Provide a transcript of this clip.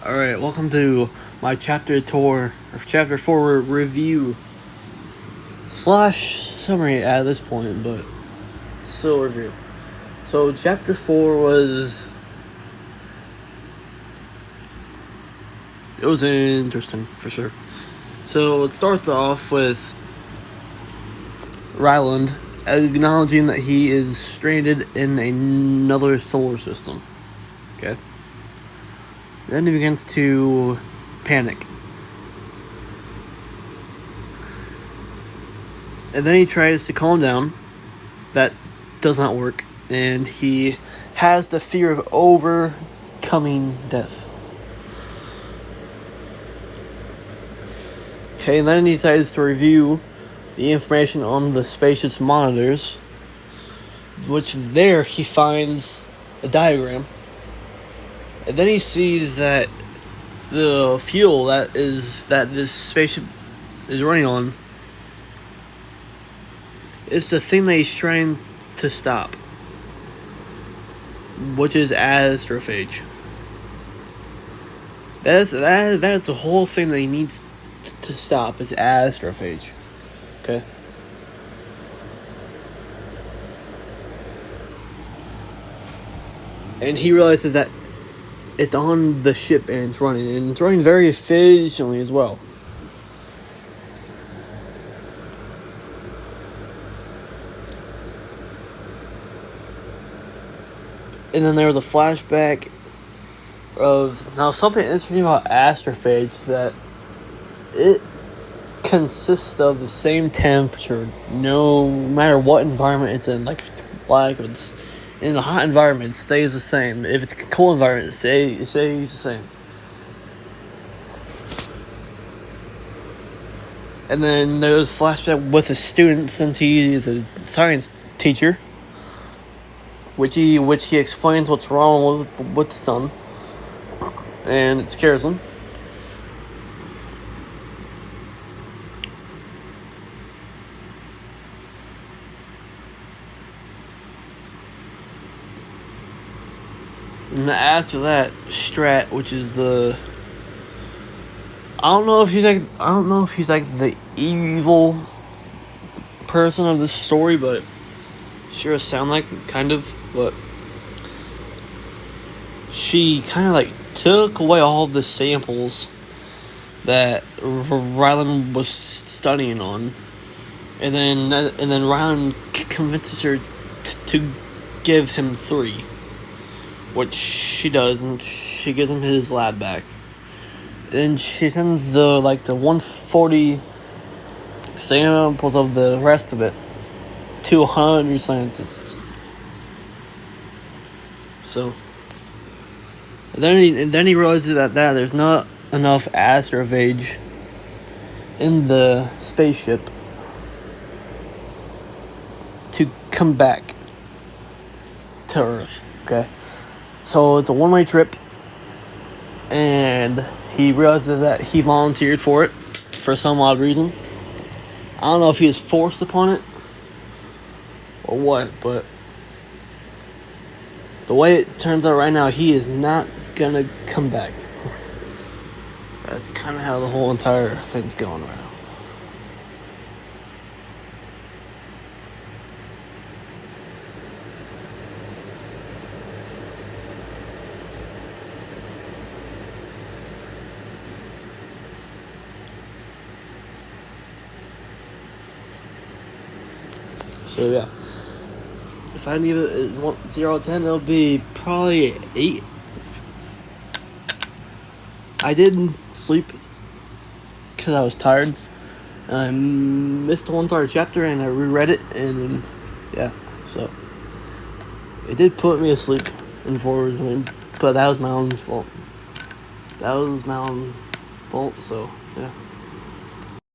Alright, welcome to my chapter 4 review slash summary at this point, but still review. So chapter 4 was interesting for sure. So it starts off with Ryland acknowledging that he is stranded in another solar system. Okay. Then he begins to panic. And then he tries to calm down. That does not work. And he has the fear of overcoming death. Okay, and then he decides to review the information on the spaceship's monitors, which there he finds a diagram. And then he sees that the fuel that this spaceship is running on is the thing that he's trying to stop, which is astrophage. That's the whole thing that he needs to stop is astrophage. Okay. And he realizes that it's on the ship and it's running very efficiently as well. And then there was a flashback of now something interesting about astrophage, that it consists of the same temperature no matter what environment it's in. Like if it's in a hot environment, it stays the same. If it's a cold environment, it stays the same. And then there's a flashback with a student, since he is a science teacher, which he explains what's wrong with the sun, and it scares him. And after that, Strat, which is the I don't know if he's like the evil person of this story, but sure sound like it, kind of. But she kind of like took away all the samples that Ryland was studying on, and then Ryland convinces her to give him 3, which she does, and she gives him his lab back. And she sends the 140 samples of the rest of it to 100 scientists. So, and then he realizes that there's not enough astrophage in the spaceship to come back to Earth. Okay, so it's a one-way trip, and he realizes that he volunteered for it for some odd reason. I don't know if he was forced upon it or what, but the way it turns out right now, he is not gonna come back. That's kind of how the whole entire thing's going right now. So yeah, if I give it 0 to 10, it'll be probably 8. I didn't sleep because I was tired. I missed the entire chapter and I reread it, and yeah, so it did put me asleep, unfortunately, but that was my own fault. So yeah.